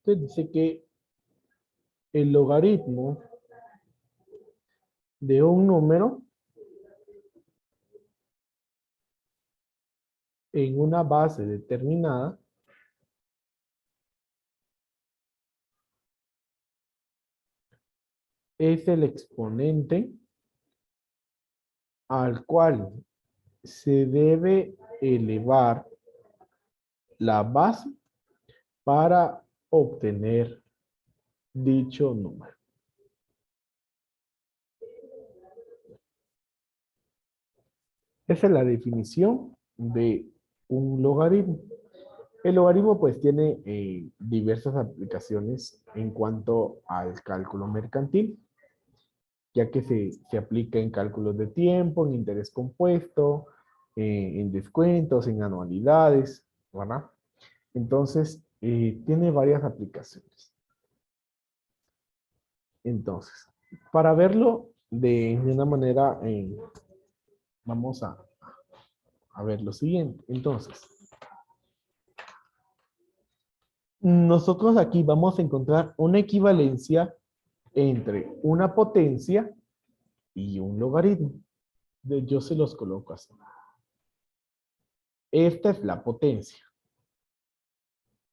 Entonces dice que el logaritmo de un número en una base determinada es el exponente al cual se debe elevar la base para obtener dicho número. Esa es la definición de un logaritmo. El logaritmo pues tiene diversas aplicaciones en cuanto al cálculo mercantil, ya que se aplica en cálculos de tiempo, en interés compuesto, en descuentos, en anualidades, ¿verdad? Entonces, tiene varias aplicaciones. Entonces, para verlo de una manera, vamos a ver lo siguiente. Entonces, nosotros aquí vamos a encontrar una equivalencia entre una potencia y un logaritmo. Yo se los coloco así. Esta es la potencia.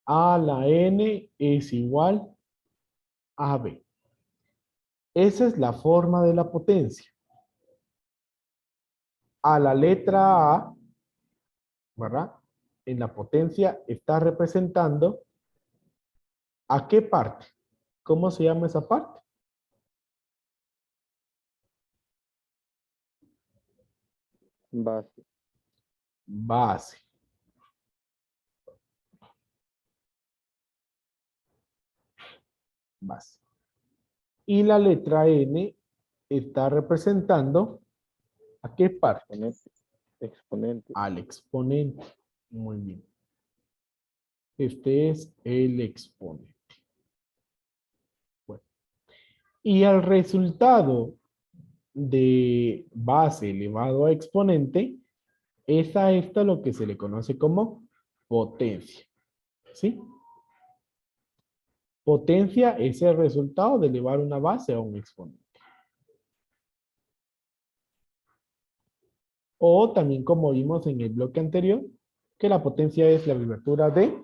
A la n es igual a b. Esa es la forma de la potencia. A la letra A, ¿verdad? En la potencia está representando ¿a qué parte? ¿Cómo se llama esa parte? Base. Base. Base. Y la letra N está representando ¿a qué parte? Exponente. Exponente. Al exponente. Muy bien. Este es el exponente. Bueno. Y al resultado de base elevado a exponente es a esto lo que se le conoce como potencia. ¿Sí? Potencia es el resultado de elevar una base a un exponente. O también como vimos en el bloque anterior, que la potencia es la abreviatura de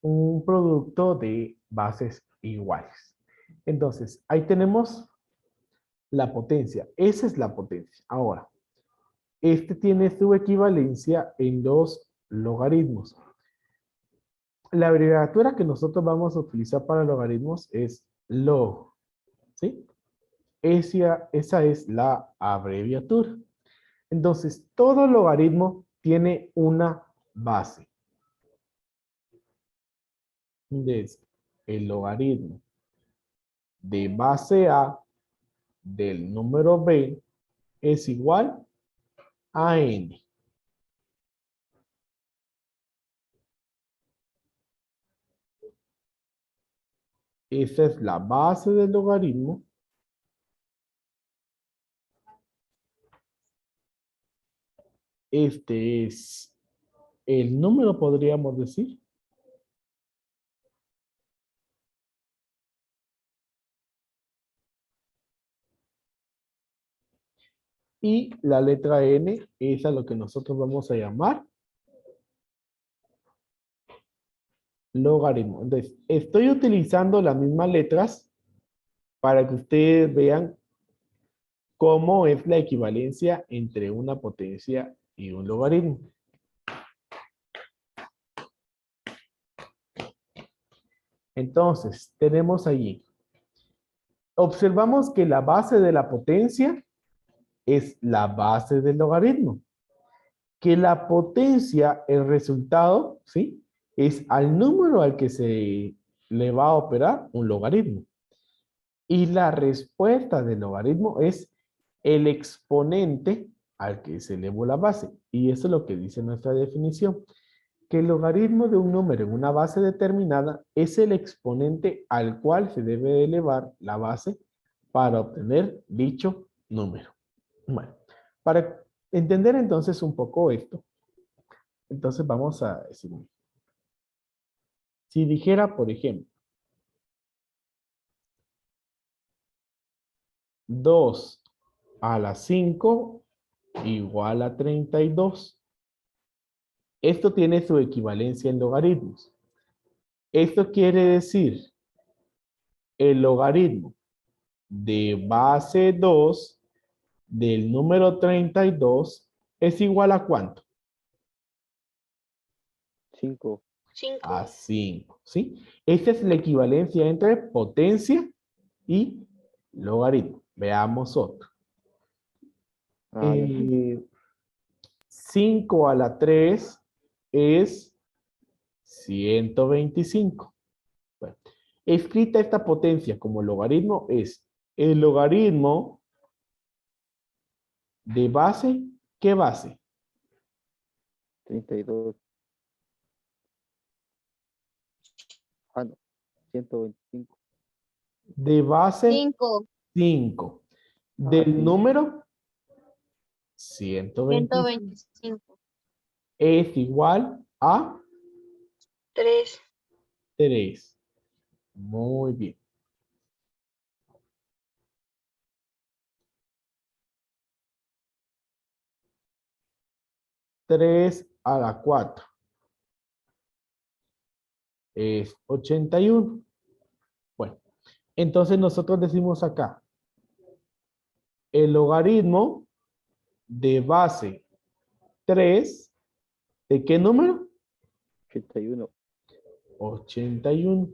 un producto de bases iguales. Entonces, ahí tenemos la potencia. Esa es la potencia. Ahora, este tiene su equivalencia en dos logaritmos. La abreviatura que nosotros vamos a utilizar para logaritmos es log. ¿Sí? Esa es la abreviatura. Entonces, todo logaritmo tiene una base. Entonces, el logaritmo de base A del número B es igual a n. Esa es la base del logaritmo. Este es el número, podríamos decir. Y la letra n es a lo que nosotros vamos a llamar logaritmo. Entonces, estoy utilizando las mismas letras para que ustedes vean cómo es la equivalencia entre una potencia y un logaritmo. Entonces, tenemos allí. Observamos que la base de la potencia es la base del logaritmo. Que la potencia, el resultado, ¿sí? Es al número al que se le va a operar un logaritmo. Y la respuesta del logaritmo es el exponente al que se elevó la base. Y eso es lo que dice nuestra definición. Que el logaritmo de un número en una base determinada es el exponente al cual se debe elevar la base para obtener dicho número. Bueno, para entender entonces un poco esto, entonces vamos a decir, Si dijera, por ejemplo, 2 a la 5 igual a 32. Esto tiene su equivalencia en logaritmos. Esto quiere decir el logaritmo de base 2 del número 32 es igual a ¿cuánto? 5. A 5, ¿sí? Esta es la equivalencia entre potencia y logaritmo. Veamos otro. Ah, ya. 5 a la 3 es 125. Bueno, escrita esta potencia como logaritmo es el logaritmo de base. ¿Qué base? 32. Ah, no. 125. De base 5, 5. Ah, Del sí. número 125 125, es igual a 3, 3. Muy bien. 3 a la 4 es 81. Bueno, entonces nosotros decimos acá, el logaritmo de base 3, ¿de qué número? 81. 81.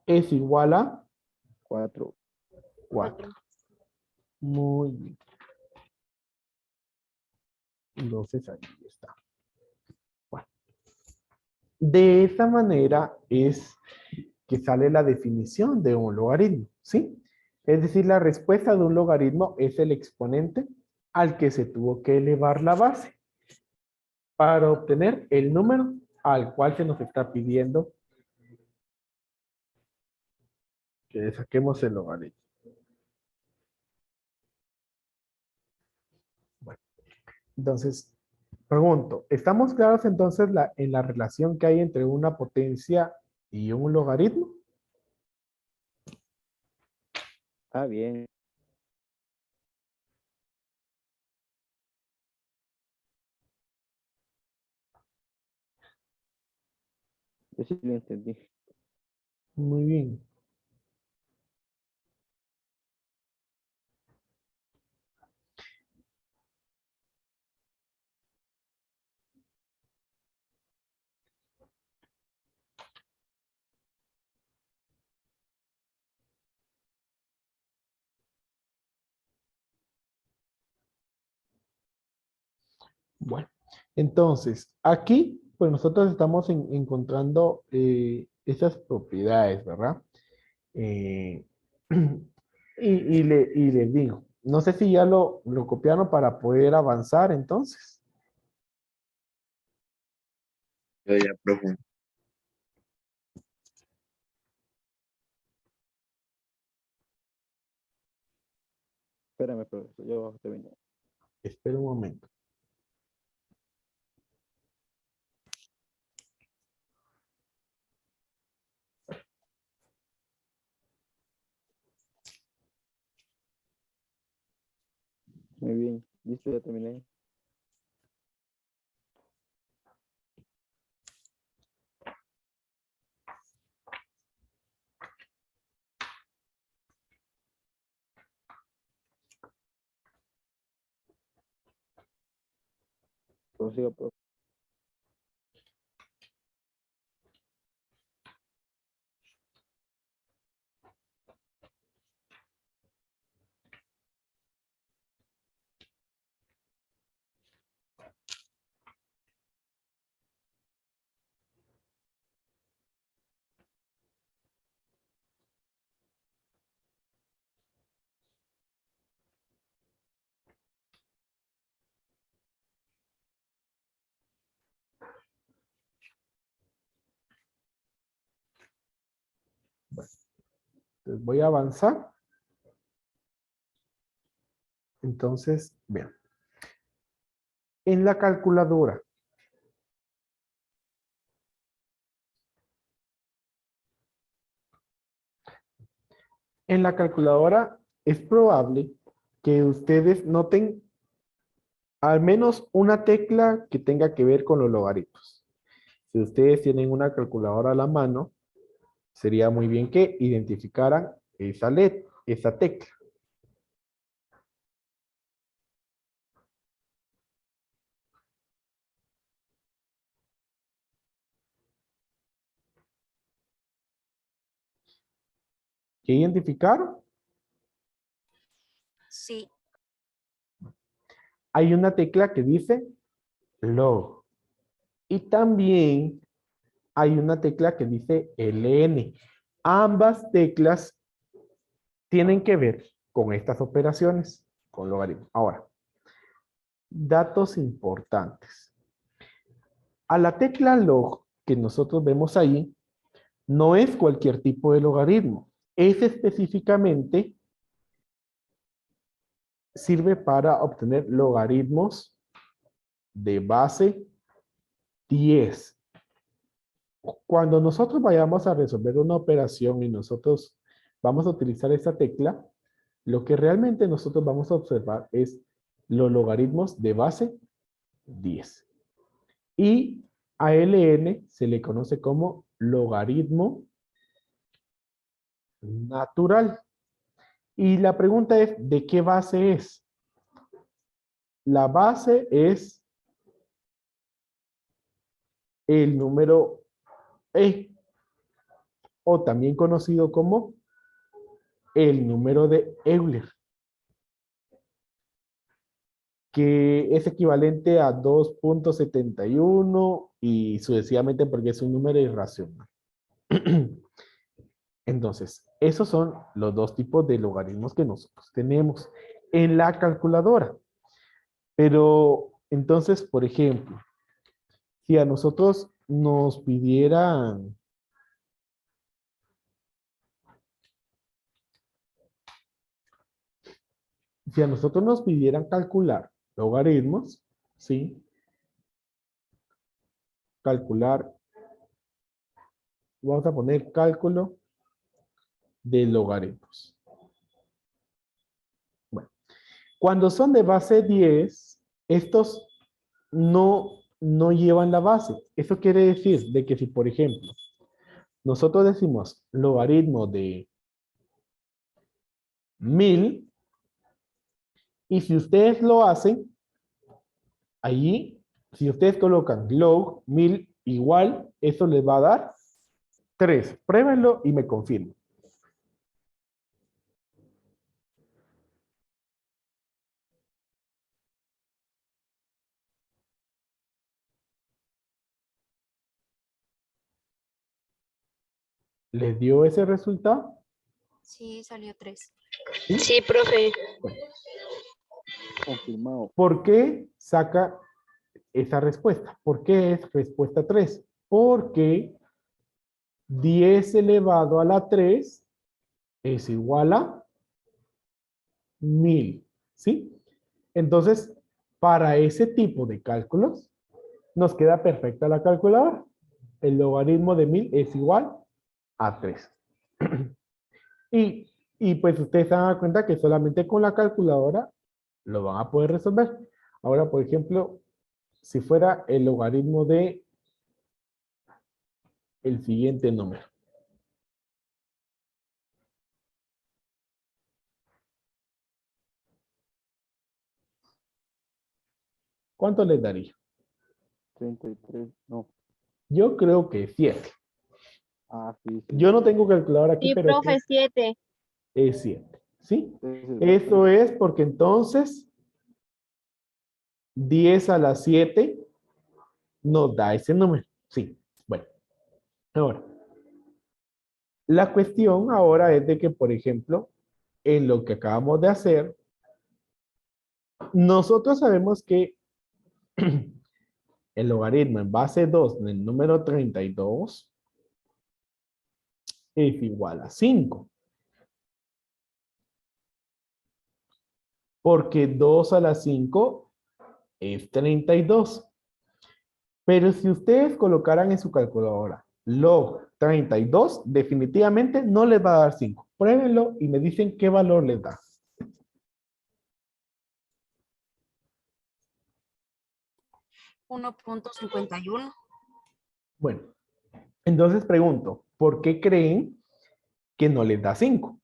Es igual a 4. 4. Muy bien. Entonces ahí está. Bueno, de esta manera es que sale la definición de un logaritmo, ¿sí? Es decir, la respuesta de un logaritmo es el exponente al que se tuvo que elevar la base para obtener el número al cual se nos está pidiendo que saquemos el logaritmo. Bueno, entonces, pregunto, ¿estamos claros entonces en la relación que hay entre una potencia y un logaritmo? Ah, bien. Yo sí lo entendí. Muy bien. Bueno, entonces, aquí, pues nosotros estamos encontrando esas propiedades, ¿verdad? Eh, y les digo, no sé si ya lo copiaron para poder avanzar entonces. Yo ya, profe. Espérame, profesor. Yo terminé. Espera un momento. Muy bien. Listo, ya terminé. Prosiga, profe. Entonces voy a avanzar. Entonces, vean. En la calculadora, en la calculadora es probable que ustedes noten al menos una tecla que tenga que ver con los logaritmos. Si ustedes tienen una calculadora a la mano, sería muy bien que identificaran esa tecla. ¿Qué identificaron? Sí. Hay una tecla que dice log. Y también hay una tecla que dice ln. Ambas teclas tienen que ver con estas operaciones, con logaritmos. Ahora, datos importantes. A la tecla log que nosotros vemos ahí, no es cualquier tipo de logaritmo. Es específicamente, sirve para obtener logaritmos de base 10. Cuando nosotros vayamos a resolver una operación y nosotros vamos a utilizar esta tecla, lo que realmente nosotros vamos a observar es los logaritmos de base 10. Y a ln se le conoce como logaritmo natural. Y la pregunta es, ¿de qué base es? La base es el número e, o también conocido como el número de Euler, que es equivalente a 2.71 y sucesivamente porque es un número irracional. Entonces, esos son los dos tipos de logaritmos que nosotros tenemos en la calculadora. Pero, entonces, por ejemplo, si a nosotros nos pidieran calcular logaritmos, ¿sí? Calcular, vamos a poner cálculo de logaritmos. Bueno, cuando son de base 10, estos no llevan la base. Eso quiere decir de que si, por ejemplo, nosotros decimos logaritmo de 1000, y si ustedes lo hacen, allí, si ustedes colocan log 1000 igual, eso les va a dar 3. Pruébenlo y me confirmen. ¿Les dio ese resultado? Sí, salió 3. ¿Sí? Sí, profe. Bueno, Confirmado. ¿por qué saca esa respuesta? ¿Por qué es respuesta 3? Porque 10 elevado a la 3 es igual a 1000, ¿sí? Entonces, para ese tipo de cálculos, nos queda perfecta la calculadora. El logaritmo de 1000 es igual a 3. Y pues ustedes se dan cuenta que solamente con la calculadora lo van a poder resolver. Ahora, por ejemplo, si fuera el logaritmo de el siguiente número. ¿Cuánto les daría? 33, no. Yo creo que 7. Ah, sí, sí. Yo no tengo calculadora aquí, Sí, pero profe, 7. es 7. ¿Sí? Ese es Eso es porque entonces 10 a la 7 nos da ese número. Sí. Bueno. Ahora, la cuestión ahora es de que, por ejemplo, en lo que acabamos de hacer, nosotros sabemos que el logaritmo en base 2 del número 32 es igual a 5. Porque 2 a la 5 es 32. Pero si ustedes colocaran en su calculadora log 32 definitivamente no les va a dar 5. Pruébenlo y me dicen qué valor les da. $1.51. Bueno, entonces pregunto, ¿por qué creen que no les da 5?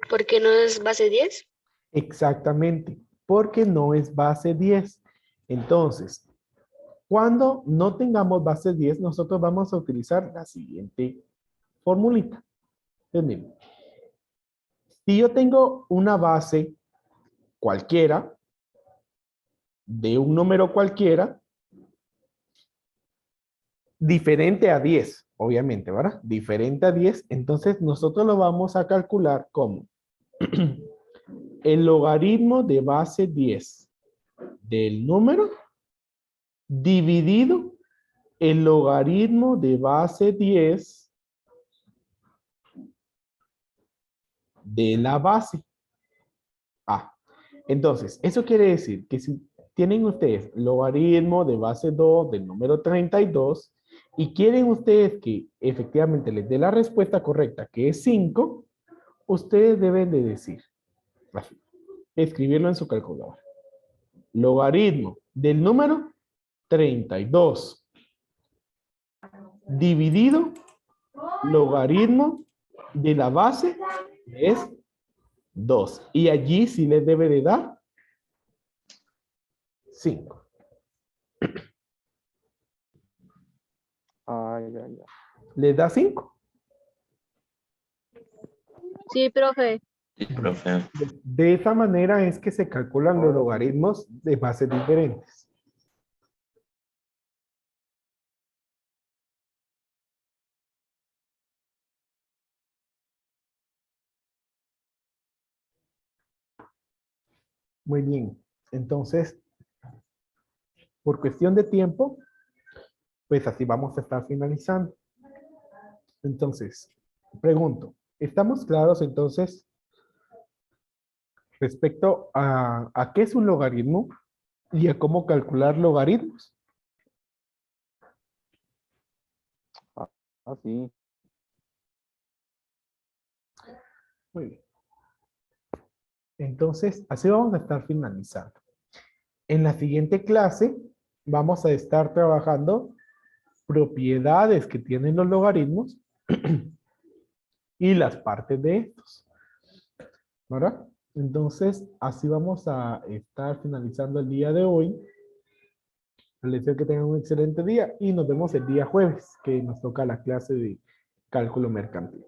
¿Por qué no es base 10? Exactamente, porque no es base 10. Entonces, cuando no tengamos base 10, nosotros vamos a utilizar la siguiente formulita. Entonces, miren, si yo tengo una base cualquiera, de un número cualquiera, diferente a 10, obviamente, ¿verdad? Diferente a 10, entonces nosotros lo vamos a calcular como el logaritmo de base 10 del número dividido el logaritmo de base 10 de la base. Entonces, eso quiere decir que si tienen ustedes logaritmo de base 2 del número 32 y quieren ustedes que efectivamente les dé la respuesta correcta, que es 5, ustedes deben de decir, así, escribirlo en su calculadora. Logaritmo del número 32 dividido logaritmo de la base es 2. Y allí sí les debe de dar 5. Ay, ay, ay. ¿Les da 5? Sí, profe. Sí, profe. De esa manera es que se calculan los Ahora sí. logaritmos de bases diferentes. Muy bien. Entonces, por cuestión de tiempo, pues así vamos a estar finalizando. Entonces, pregunto, ¿estamos claros entonces respecto a qué es un logaritmo y a cómo calcular logaritmos? Ah, sí. Muy bien. Entonces, así vamos a estar finalizando. En la siguiente clase vamos a estar trabajando propiedades que tienen los logaritmos y las partes de estos. ¿Verdad? Entonces, así vamos a estar finalizando el día de hoy. Les deseo que tengan un excelente día y nos vemos el día jueves, que nos toca la clase de cálculo mercantil.